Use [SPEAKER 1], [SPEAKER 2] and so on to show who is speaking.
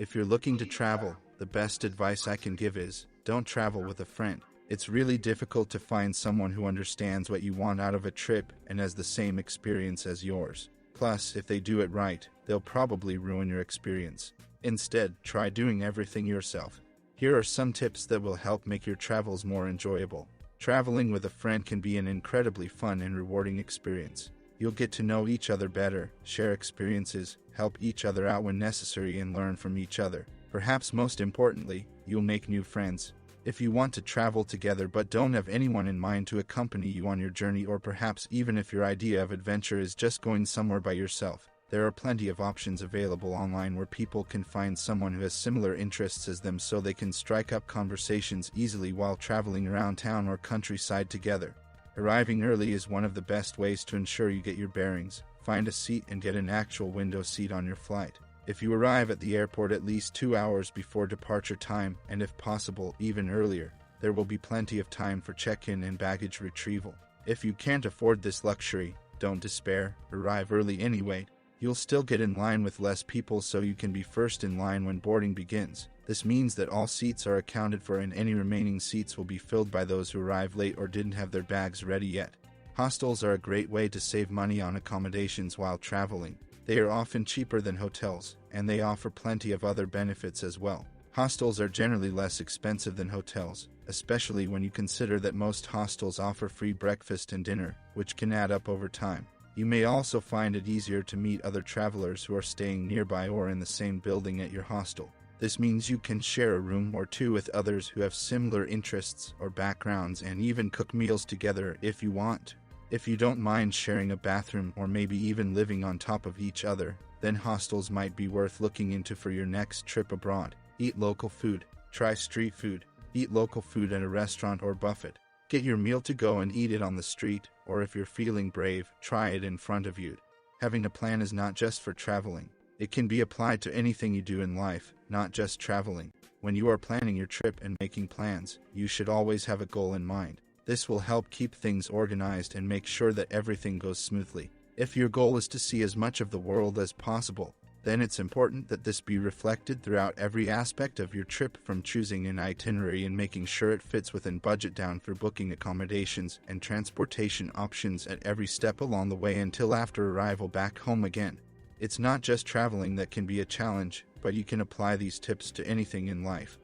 [SPEAKER 1] If you're looking to travel, the best advice I can give is, don't travel with a friend. It's really difficult to find someone who understands what you want out of a trip and has the same experience as yours. Plus, if they do it right, they'll probably ruin your experience. Instead, try doing everything yourself. Here are some tips that will help make your travels more enjoyable. Traveling with a friend can be an incredibly fun and rewarding experience. You'll get to know each other better, share experiences, help each other out when necessary, and learn from each other. Perhaps most importantly, you'll make new friends. If you want to travel together but don't have anyone in mind to accompany you on your journey, or perhaps even if your idea of adventure is just going somewhere by yourself, there are plenty of options available online where people can find someone who has similar interests as them so they can strike up conversations easily while traveling around town or countryside together. Arriving early is one of the best ways to ensure you get your bearings. Find a seat and get an actual window seat on your flight. If you arrive at the airport at least 2 hours before departure time, and if possible even earlier, there will be plenty of time for check-in and baggage retrieval. If you can't afford this luxury, don't despair. Arrive early anyway. You'll still get in line with less people, so you can be first in line when boarding begins. This means that all seats are accounted for and any remaining seats will be filled by those who arrived late or didn't have their bags ready yet. Hostels are a great way to save money on accommodations while traveling. They are often cheaper than hotels, and they offer plenty of other benefits as well. Hostels are generally less expensive than hotels, especially when you consider that most hostels offer free breakfast and dinner, which can add up over time. You may also find it easier to meet other travelers who are staying nearby or in the same building at your hostel. This means you can share a room or two with others who have similar interests or backgrounds, and even cook meals together if you want. If you don't mind sharing a bathroom or maybe even living on top of each other, then hostels might be worth looking into for your next trip abroad. Eat local food. Try street food. Eat local food at a restaurant or buffet. Get your meal to go and eat it on the street, or if you're feeling brave, try it in front of you. Having a plan is not just for traveling. It can be applied to anything you do in life, not just traveling. When you are planning your trip and making plans, you should always have a goal in mind. This will help keep things organized and make sure that everything goes smoothly. If your goal is to see as much of the world as possible, then it's important that this be reflected throughout every aspect of your trip, from choosing an itinerary and making sure it fits within budget down through booking accommodations and transportation options at every step along the way until after arrival back home again. It's not just traveling that can be a challenge, but you can apply these tips to anything in life.